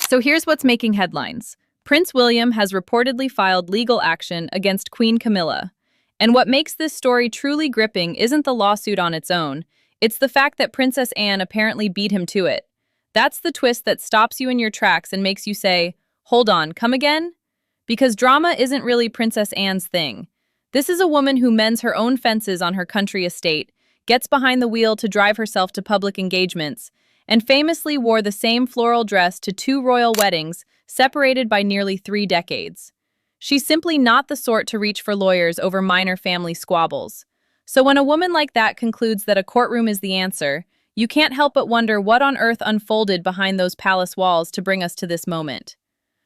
So here's what's making headlines. Prince William has reportedly filed legal action against Queen Camilla. And what makes this story truly gripping isn't the lawsuit on its own, it's the fact that Princess Anne apparently beat him to it. That's the twist that stops you in your tracks and makes you say, hold on, come again? Because drama isn't really Princess Anne's thing. This is a woman who mends her own fences on her country estate, gets behind the wheel to drive herself to public engagements, and famously wore the same floral dress to 2 royal weddings, separated by nearly 3 decades. She's simply not the sort to reach for lawyers over minor family squabbles. So when a woman like that concludes that a courtroom is the answer, you can't help but wonder what on earth unfolded behind those palace walls to bring us to this moment.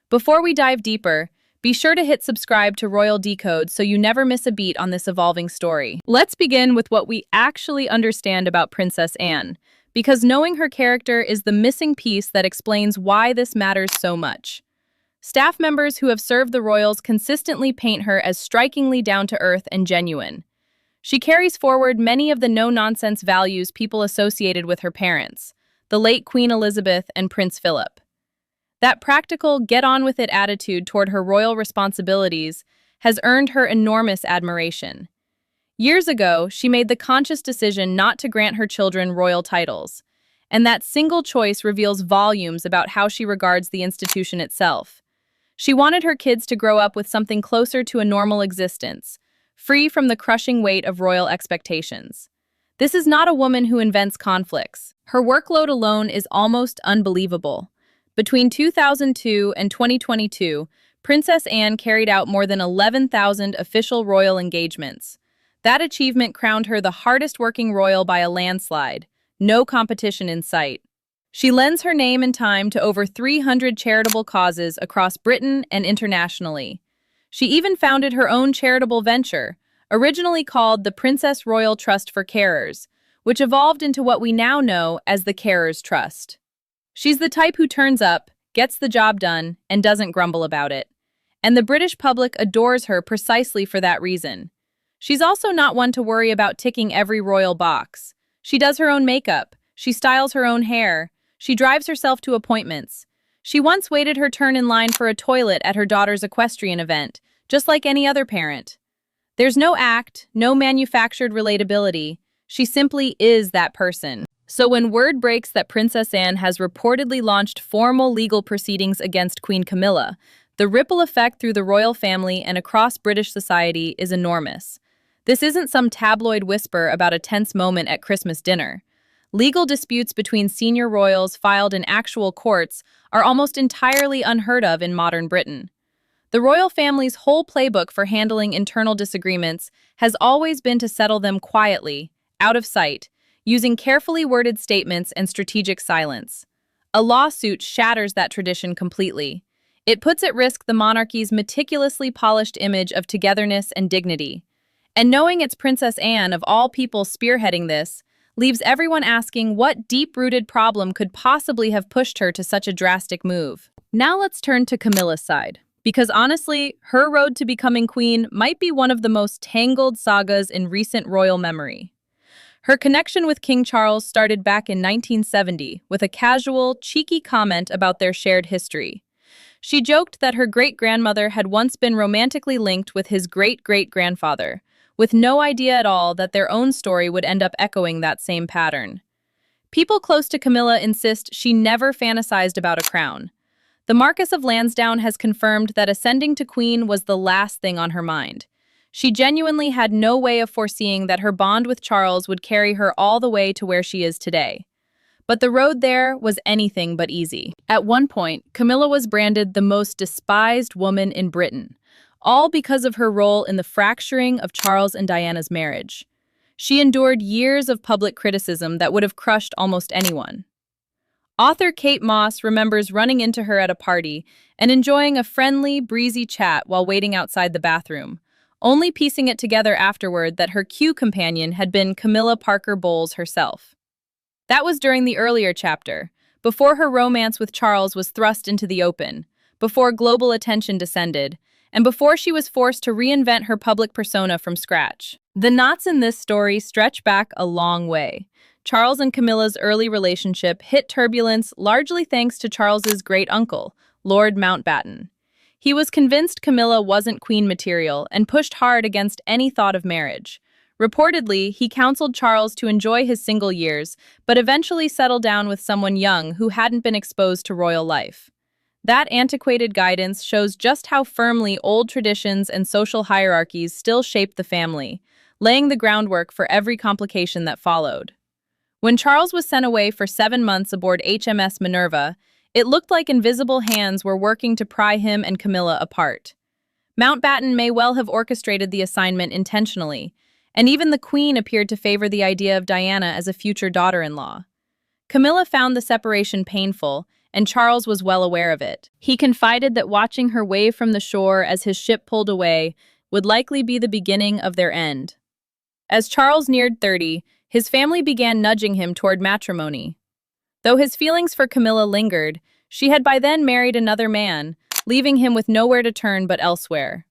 Before we dive deeper, be sure to hit subscribe to Royal Decode so you never miss a beat on this evolving story. Let's begin with what we actually understand about Princess Anne, because knowing her character is the missing piece that explains why this matters so much. Staff members who have served the royals consistently paint her as strikingly down-to-earth and genuine. She carries forward many of the no-nonsense values people associated with her parents, the late Queen Elizabeth and Prince Philip. That practical, get-on-with-it attitude toward her royal responsibilities has earned her enormous admiration. Years ago, she made the conscious decision not to grant her children royal titles, and that single choice reveals volumes about how she regards the institution itself. She wanted her kids to grow up with something closer to a normal existence, free from the crushing weight of royal expectations. This is not a woman who invents conflicts. Her workload alone is almost unbelievable. Between 2002 and 2022, Princess Anne carried out more than 11,000 official royal engagements. That achievement crowned her the hardest-working royal by a landslide, no competition in sight. She lends her name and time to over 300 charitable causes across Britain and internationally. She even founded her own charitable venture, originally called the Princess Royal Trust for Carers, which evolved into what we now know as the Carers Trust. She's the type who turns up, gets the job done, and doesn't grumble about it. And the British public adores her precisely for that reason. She's also not one to worry about ticking every royal box. She does her own makeup, she styles her own hair, she drives herself to appointments. She once waited her turn in line for a toilet at her daughter's equestrian event, just like any other parent. There's no act, no manufactured relatability. She simply is that person. So when word breaks that Princess Anne has reportedly launched formal legal proceedings against Queen Camilla, the ripple effect through the royal family and across British society is enormous. This isn't some tabloid whisper about a tense moment at Christmas dinner. Legal disputes between senior royals filed in actual courts are almost entirely unheard of in modern Britain. The royal family's whole playbook for handling internal disagreements has always been to settle them quietly, out of sight, using carefully worded statements and strategic silence. A lawsuit shatters that tradition completely. It puts at risk the monarchy's meticulously polished image of togetherness and dignity. And knowing it's Princess Anne, of all people, spearheading this, leaves everyone asking what deep-rooted problem could possibly have pushed her to such a drastic move. Now let's turn to Camilla's side, because honestly, her road to becoming queen might be one of the most tangled sagas in recent royal memory. Her connection with King Charles started back in 1970 with a casual, cheeky comment about their shared history. She joked that her great-grandmother had once been romantically linked with his great-great-grandfather, with no idea at all that their own story would end up echoing that same pattern. People close to Camilla insist she never fantasized about a crown. The Marquess of Lansdowne has confirmed that ascending to queen was the last thing on her mind. She genuinely had no way of foreseeing that her bond with Charles would carry her all the way to where she is today. But the road there was anything but easy. At one point, Camilla was branded the most despised woman in Britain, all because of her role in the fracturing of Charles and Diana's marriage. She endured years of public criticism that would have crushed almost anyone. Author Kate Moss remembers running into her at a party and enjoying a friendly, breezy chat while waiting outside the bathroom, only piecing it together afterward that her Q companion had been Camilla Parker Bowles herself. That was during the earlier chapter, before her romance with Charles was thrust into the open, before global attention descended, and before she was forced to reinvent her public persona from scratch. The knots in this story stretch back a long way, Charles and Camilla's early relationship hit turbulence largely thanks to Charles's great-uncle, Lord Mountbatten. He was convinced Camilla wasn't queen material and pushed hard against any thought of marriage. Reportedly, he counseled Charles to enjoy his single years, but eventually settle down with someone young who hadn't been exposed to royal life. That antiquated guidance shows just how firmly old traditions and social hierarchies still shaped the family, laying the groundwork for every complication that followed. When Charles was sent away for 7 months aboard HMS Minerva, it looked like invisible hands were working to pry him and Camilla apart. Mountbatten may well have orchestrated the assignment intentionally, and even the Queen appeared to favor the idea of Diana as a future daughter-in-law. Camilla found the separation painful, and Charles was well aware of it. He confided that watching her wave from the shore as his ship pulled away would likely be the beginning of their end. As Charles neared 30, his family began nudging him toward matrimony. Though his feelings for Camilla lingered, she had by then married another man, leaving him with nowhere to turn but elsewhere.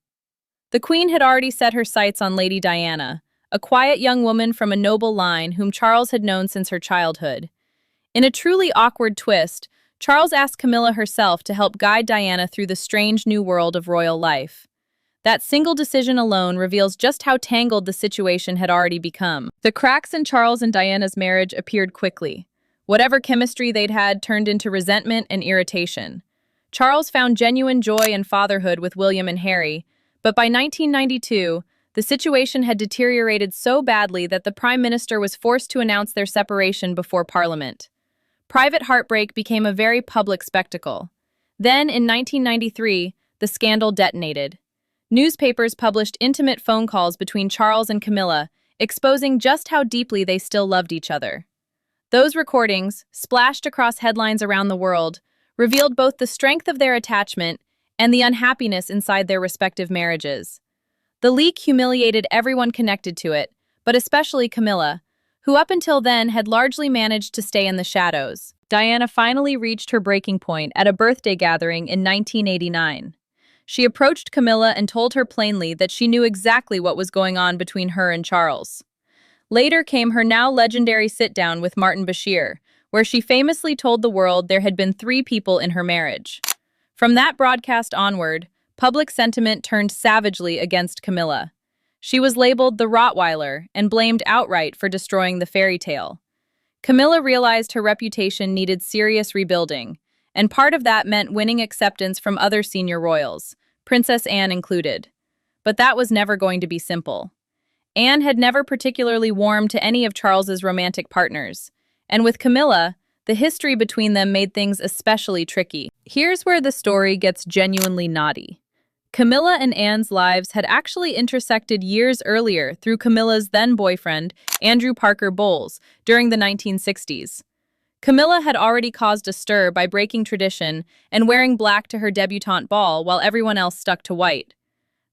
The Queen had already set her sights on Lady Diana, a quiet young woman from a noble line whom Charles had known since her childhood. In a truly awkward twist, Charles asked Camilla herself to help guide Diana through the strange new world of royal life. That single decision alone reveals just how tangled the situation had already become. The cracks in Charles and Diana's marriage appeared quickly. Whatever chemistry they'd had turned into resentment and irritation. Charles found genuine joy in fatherhood with William and Harry, but by 1992, the situation had deteriorated so badly that the Prime Minister was forced to announce their separation before Parliament. Private heartbreak became a very public spectacle. Then, in 1993, the scandal detonated. Newspapers published intimate phone calls between Charles and Camilla, exposing just how deeply they still loved each other. Those recordings, splashed across headlines around the world, revealed both the strength of their attachment and the unhappiness inside their respective marriages. The leak humiliated everyone connected to it, but especially Camilla, who up until then had largely managed to stay in the shadows. Diana finally reached her breaking point at a birthday gathering in 1989. She approached Camilla and told her plainly that she knew exactly what was going on between her and Charles. Later came her now legendary sit-down with Martin Bashir, where she famously told the world there had been 3 people in her marriage. From that broadcast onward, public sentiment turned savagely against Camilla. She was labeled the Rottweiler and blamed outright for destroying the fairy tale. Camilla realized her reputation needed serious rebuilding, and part of that meant winning acceptance from other senior royals, Princess Anne included. But that was never going to be simple. Anne had never particularly warmed to any of Charles's romantic partners, and with Camilla, the history between them made things especially tricky. Here's where the story gets genuinely naughty. Camilla and Anne's lives had actually intersected years earlier through Camilla's then-boyfriend, Andrew Parker Bowles, during the 1960s. Camilla had already caused a stir by breaking tradition and wearing black to her debutante ball while everyone else stuck to white.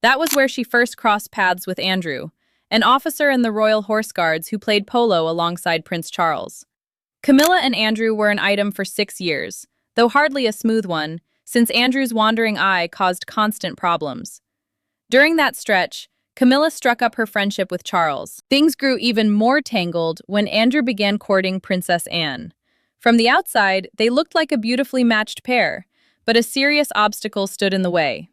That was where she first crossed paths with Andrew, an officer in the Royal Horse Guards who played polo alongside Prince Charles. Camilla and Andrew were an item for 6 years, though hardly a smooth one, since Andrew's wandering eye caused constant problems. During that stretch, Camilla struck up her friendship with Charles. Things grew even more tangled when Andrew began courting Princess Anne. From the outside, they looked like a beautifully matched pair, but a serious obstacle stood in the way.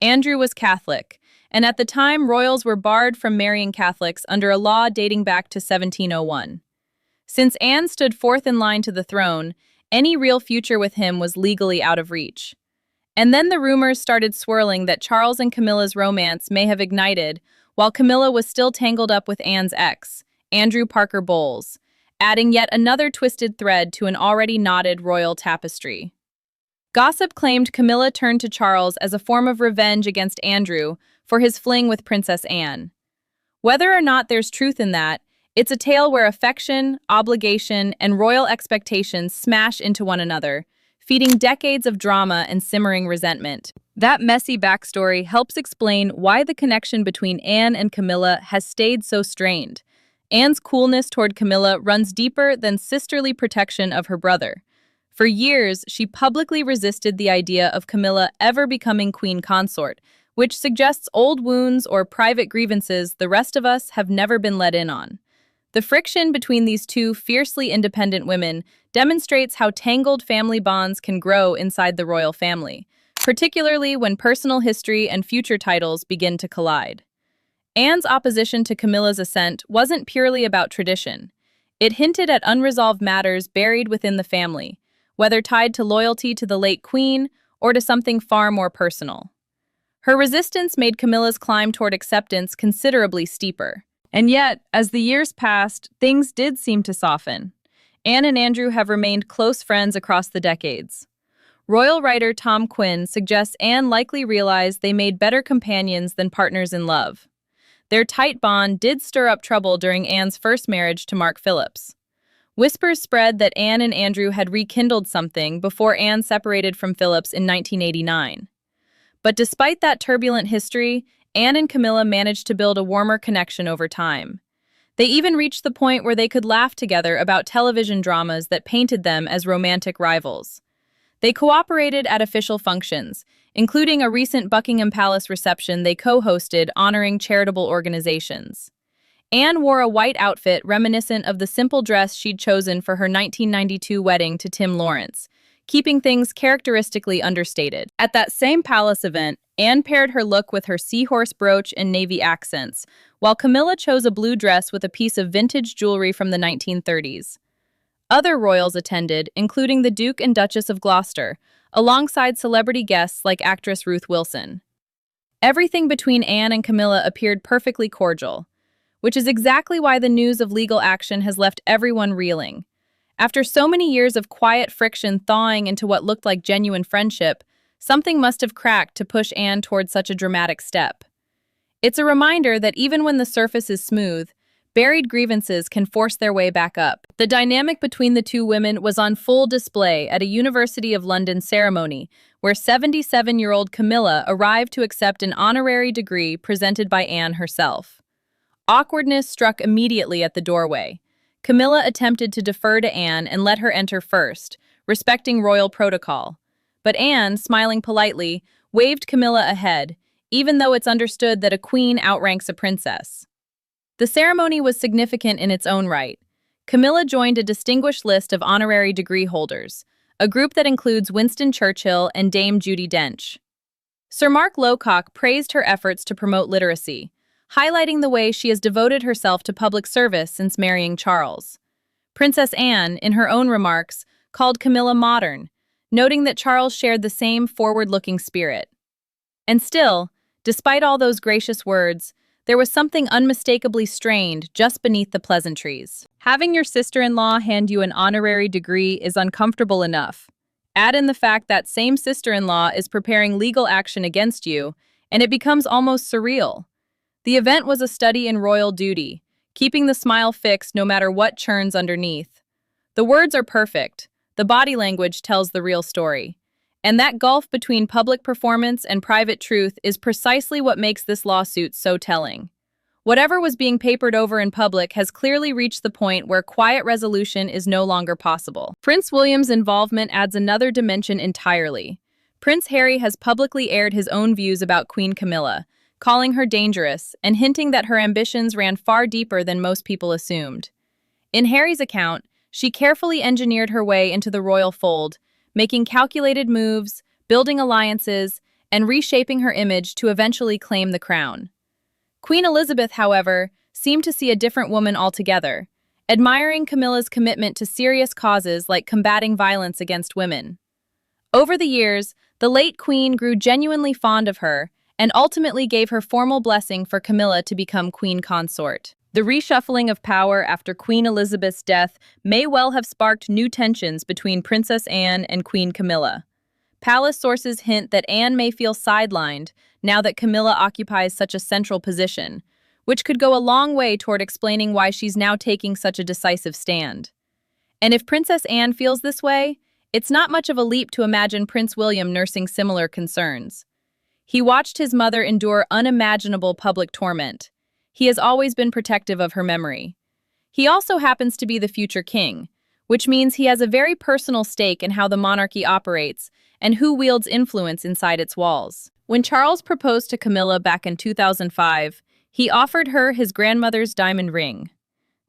Andrew was Catholic, and at the time royals were barred from marrying Catholics under a law dating back to 1701. Since Anne stood fourth in line to the throne, any real future with him was legally out of reach. And then the rumors started swirling that Charles and Camilla's romance may have ignited while Camilla was still tangled up with Anne's ex, Andrew Parker Bowles, adding yet another twisted thread to an already knotted royal tapestry. Gossip claimed Camilla turned to Charles as a form of revenge against Andrew for his fling with Princess Anne. Whether or not there's truth in that, it's a tale where affection, obligation, and royal expectations smash into one another, feeding decades of drama and simmering resentment. That messy backstory helps explain why the connection between Anne and Camilla has stayed so strained. Anne's coolness toward Camilla runs deeper than sisterly protection of her brother. For years, she publicly resisted the idea of Camilla ever becoming queen consort, which suggests old wounds or private grievances the rest of us have never been let in on. The friction between these two fiercely independent women demonstrates how tangled family bonds can grow inside the royal family, particularly when personal history and future titles begin to collide. Anne's opposition to Camilla's ascent wasn't purely about tradition. It hinted at unresolved matters buried within the family, whether tied to loyalty to the late queen or to something far more personal. Her resistance made Camilla's climb toward acceptance considerably steeper. And yet, as the years passed, things did seem to soften. Anne and Andrew have remained close friends across the decades. Royal writer Tom Quinn suggests Anne likely realized they made better companions than partners in love. Their tight bond did stir up trouble during Anne's first marriage to Mark Phillips. Whispers spread that Anne and Andrew had rekindled something before Anne separated from Phillips in 1989. But despite that turbulent history, Anne and Camilla managed to build a warmer connection over time. They even reached the point where they could laugh together about television dramas that painted them as romantic rivals. They cooperated at official functions, including a recent Buckingham Palace reception they co-hosted honoring charitable organizations. Anne wore a white outfit reminiscent of the simple dress she'd chosen for her 1992 wedding to Tim Lawrence, keeping things characteristically understated. At that same palace event, Anne paired her look with her seahorse brooch and navy accents, while Camilla chose a blue dress with a piece of vintage jewelry from the 1930s. Other royals attended, including the Duke and Duchess of Gloucester, alongside celebrity guests like actress Ruth Wilson. Everything between Anne and Camilla appeared perfectly cordial, which is exactly why the news of legal action has left everyone reeling. After so many years of quiet friction thawing into what looked like genuine friendship, something must have cracked to push Anne toward such a dramatic step. It's a reminder that even when the surface is smooth, buried grievances can force their way back up. The dynamic between the two women was on full display at a University of London ceremony, where 77-year-old Camilla arrived to accept an honorary degree presented by Anne herself. Awkwardness struck immediately at the doorway. Camilla attempted to defer to Anne and let her enter first, respecting royal protocol. But Anne, smiling politely, waved Camilla ahead, even though it's understood that a queen outranks a princess. The ceremony was significant in its own right. Camilla joined a distinguished list of honorary degree holders, a group that includes Winston Churchill and Dame Judi Dench. Sir Mark Lowcock praised her efforts to promote literacy, highlighting the way she has devoted herself to public service since marrying Charles. Princess Anne, in her own remarks, called Camilla modern, noting that Charles shared the same forward-looking spirit. And still, despite all those gracious words, there was something unmistakably strained just beneath the pleasantries. Having your sister-in-law hand you an honorary degree is uncomfortable enough. Add in the fact that same sister-in-law is preparing legal action against you, and it becomes almost surreal. The event was a study in royal duty, keeping the smile fixed no matter what churns underneath. The words are perfect. The body language tells the real story. And that gulf between public performance and private truth is precisely what makes this lawsuit so telling. Whatever was being papered over in public has clearly reached the point where quiet resolution is no longer possible. Prince William's involvement adds another dimension entirely. Prince Harry has publicly aired his own views about Queen Camilla, calling her dangerous and hinting that her ambitions ran far deeper than most people assumed. In Harry's account, she carefully engineered her way into the royal fold, making calculated moves, building alliances, and reshaping her image to eventually claim the crown. Queen Elizabeth, however, seemed to see a different woman altogether, admiring Camilla's commitment to serious causes like combating violence against women. Over the years, the late queen grew genuinely fond of her and ultimately gave her formal blessing for Camilla to become queen consort. The reshuffling of power after Queen Elizabeth's death may well have sparked new tensions between Princess Anne and Queen Camilla. Palace sources hint that Anne may feel sidelined now that Camilla occupies such a central position, which could go a long way toward explaining why she's now taking such a decisive stand. And if Princess Anne feels this way, it's not much of a leap to imagine Prince William nursing similar concerns. He watched his mother endure unimaginable public torment. He has always been protective of her memory. He also happens to be the future king, which means he has a very personal stake in how the monarchy operates and who wields influence inside its walls. When Charles proposed to Camilla back in 2005, he offered her his grandmother's diamond ring.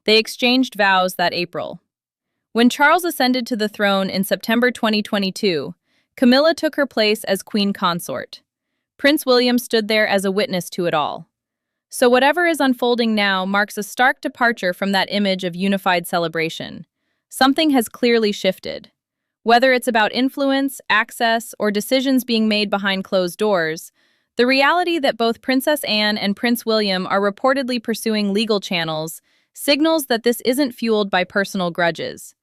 They exchanged vows that April. When Charles ascended to the throne in September 2022, Camilla took her place as queen consort. Prince William stood there as a witness to it all. So whatever is unfolding now marks a stark departure from that image of unified celebration. Something has clearly shifted. Whether it's about influence, access, or decisions being made behind closed doors, the reality that both Princess Anne and Prince William are reportedly pursuing legal channels signals that this isn't fueled by personal grudges.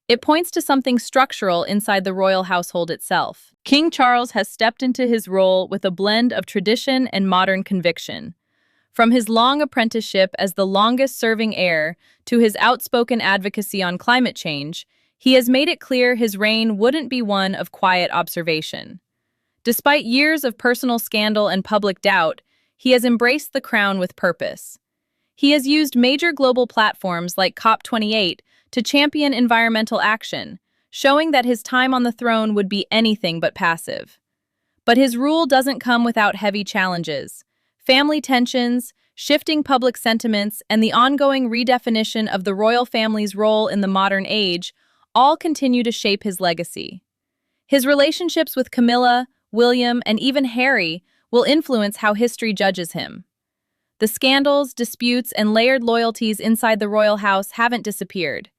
It points to something structural inside the royal household itself. King Charles has stepped into his role with a blend of tradition and modern conviction. From his long apprenticeship as the longest-serving heir to his outspoken advocacy on climate change, he has made it clear his reign wouldn't be one of quiet observation. Despite years of personal scandal and public doubt, he has embraced the crown with purpose. He has used major global platforms like COP28 to champion environmental action, showing that his time on the throne would be anything but passive. But his rule doesn't come without heavy challenges. Family tensions, shifting public sentiments, and the ongoing redefinition of the royal family's role in the modern age all continue to shape his legacy. His relationships with Camilla, William, and even Harry will influence how history judges him. The scandals, disputes, and layered loyalties inside the royal house haven't disappeared.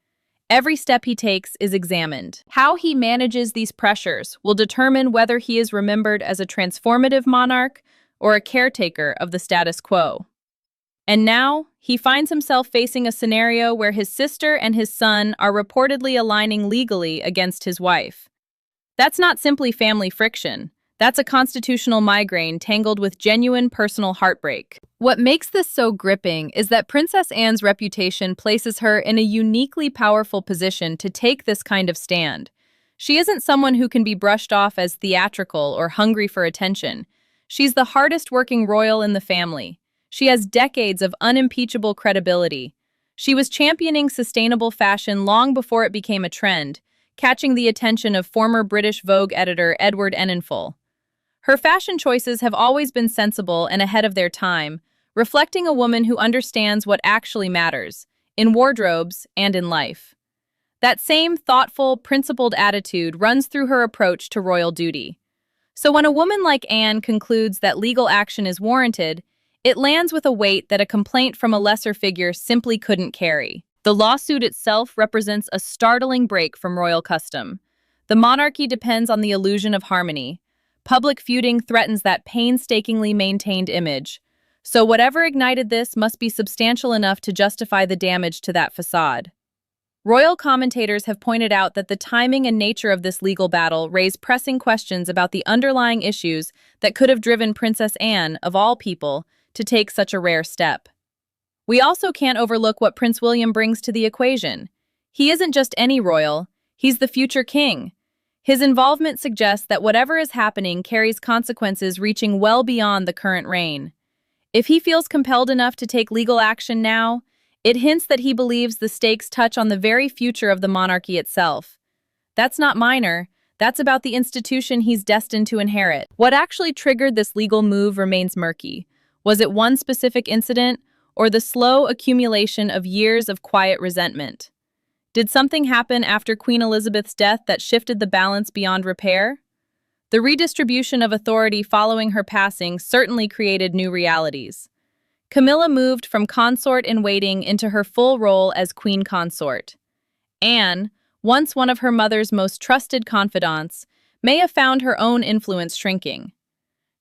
Every step he takes is examined. How he manages these pressures will determine whether he is remembered as a transformative monarch or a caretaker of the status quo. And now, he finds himself facing a scenario where his sister and his son are reportedly aligning legally against his wife. That's not simply family friction. That's a constitutional migraine tangled with genuine personal heartbreak. What makes this so gripping is that Princess Anne's reputation places her in a uniquely powerful position to take this kind of stand. She isn't someone who can be brushed off as theatrical or hungry for attention. She's the hardest-working royal in the family. She has decades of unimpeachable credibility. She was championing sustainable fashion long before it became a trend, catching the attention of former British Vogue editor Edward Enninful. Her fashion choices have always been sensible and ahead of their time, reflecting a woman who understands what actually matters, in wardrobes and in life. That same thoughtful, principled attitude runs through her approach to royal duty. So when a woman like Anne concludes that legal action is warranted, it lands with a weight that a complaint from a lesser figure simply couldn't carry. The lawsuit itself represents a startling break from royal custom. The monarchy depends on the illusion of harmony. Public feuding threatens that painstakingly maintained image. So whatever ignited this must be substantial enough to justify the damage to that facade. Royal commentators have pointed out that the timing and nature of this legal battle raise pressing questions about the underlying issues that could have driven Princess Anne, of all people, to take such a rare step. We also can't overlook what Prince William brings to the equation. He isn't just any royal, he's the future king. His involvement suggests that whatever is happening carries consequences reaching well beyond the current reign. If he feels compelled enough to take legal action now, it hints that he believes the stakes touch on the very future of the monarchy itself. That's not minor, that's about the institution he's destined to inherit. What actually triggered this legal move remains murky. Was it one specific incident, or the slow accumulation of years of quiet resentment? Did something happen after Queen Elizabeth's death that shifted the balance beyond repair? The redistribution of authority following her passing certainly created new realities. Camilla moved from consort-in-waiting into her full role as queen consort. Anne, once one of her mother's most trusted confidants, may have found her own influence shrinking.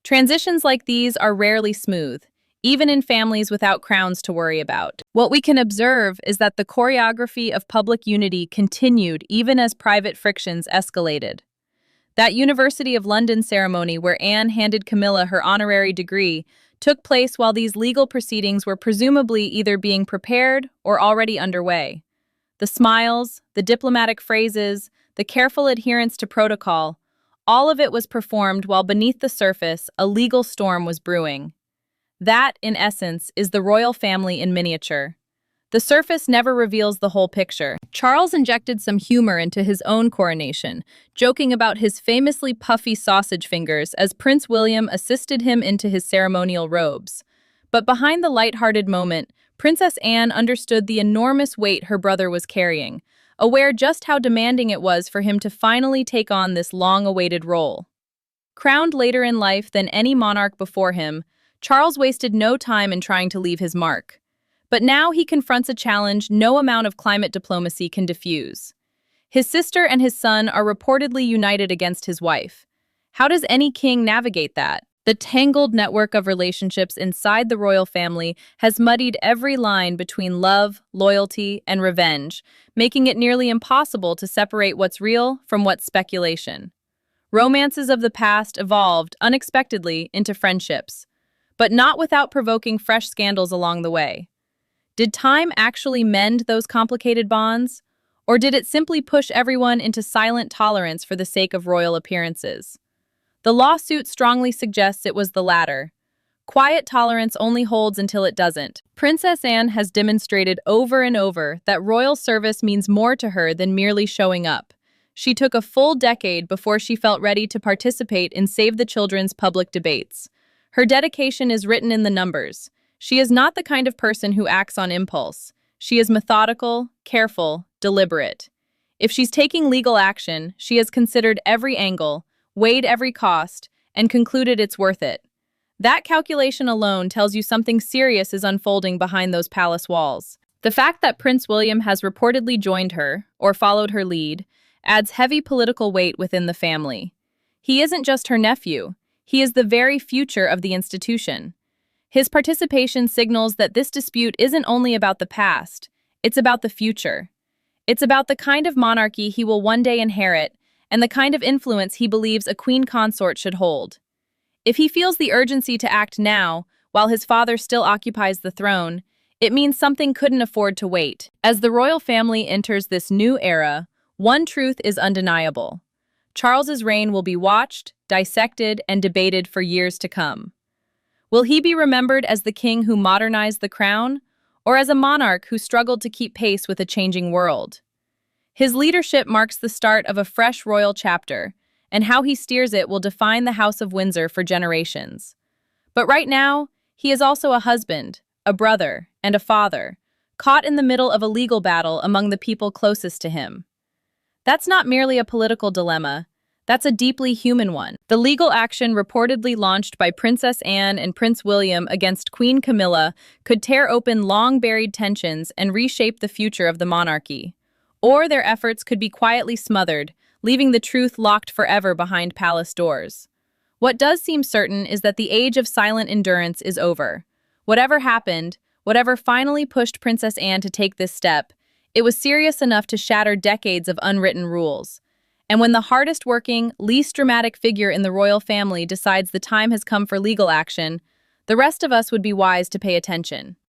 Transitions like these are rarely smooth, even in families without crowns to worry about. What we can observe is that the choreography of public unity continued even as private frictions escalated. That University of London ceremony where Anne handed Camilla her honorary degree took place while these legal proceedings were presumably either being prepared or already underway. The smiles, the diplomatic phrases, the careful adherence to protocol, all of it was performed while beneath the surface a legal storm was brewing. That, in essence, is the royal family in miniature. The surface never reveals the whole picture. Charles injected some humor into his own coronation, joking about his famously puffy sausage fingers as Prince William assisted him into his ceremonial robes. But behind the light-hearted moment, Princess Anne understood the enormous weight her brother was carrying, aware just how demanding it was for him to finally take on this long-awaited role. Crowned later in life than any monarch before him, Charles wasted no time in trying to leave his mark. But now he confronts a challenge no amount of climate diplomacy can diffuse. His sister and his son are reportedly united against his wife. How does any king navigate that? The tangled network of relationships inside the royal family has muddied every line between love, loyalty, and revenge, making it nearly impossible to separate what's real from what's speculation. Romances of the past evolved unexpectedly into friendships, but not without provoking fresh scandals along the way. Did time actually mend those complicated bonds? Or did it simply push everyone into silent tolerance for the sake of royal appearances? The lawsuit strongly suggests it was the latter. Quiet tolerance only holds until it doesn't. Princess Anne has demonstrated over and over that royal service means more to her than merely showing up. She took a full decade before she felt ready to participate in Save the Children's public debates. Her dedication is written in the numbers. She is not the kind of person who acts on impulse. She is methodical, careful, deliberate. If she's taking legal action, she has considered every angle, weighed every cost, and concluded it's worth it. That calculation alone tells you something serious is unfolding behind those palace walls. The fact that Prince William has reportedly joined her, or followed her lead, adds heavy political weight within the family. He isn't just her nephew, he is the very future of the institution. His participation signals that this dispute isn't only about the past, it's about the future. It's about the kind of monarchy he will one day inherit and the kind of influence he believes a queen consort should hold. If he feels the urgency to act now, while his father still occupies the throne, it means something couldn't afford to wait. As the royal family enters this new era, one truth is undeniable. Charles's reign will be watched, dissected, and debated for years to come. Will he be remembered as the king who modernized the crown, or as a monarch who struggled to keep pace with a changing world? His leadership marks the start of a fresh royal chapter, and how he steers it will define the House of Windsor for generations. But right now, he is also a husband, a brother, and a father, caught in the middle of a legal battle among the people closest to him. That's not merely a political dilemma, that's a deeply human one. The legal action reportedly launched by Princess Anne and Prince William against Queen Camilla could tear open long-buried tensions and reshape the future of the monarchy. Or their efforts could be quietly smothered, leaving the truth locked forever behind palace doors. What does seem certain is that the age of silent endurance is over. Whatever happened, whatever finally pushed Princess Anne to take this step, it was serious enough to shatter decades of unwritten rules. And when the hardest-working, least dramatic figure in the royal family decides the time has come for legal action, the rest of us would be wise to pay attention.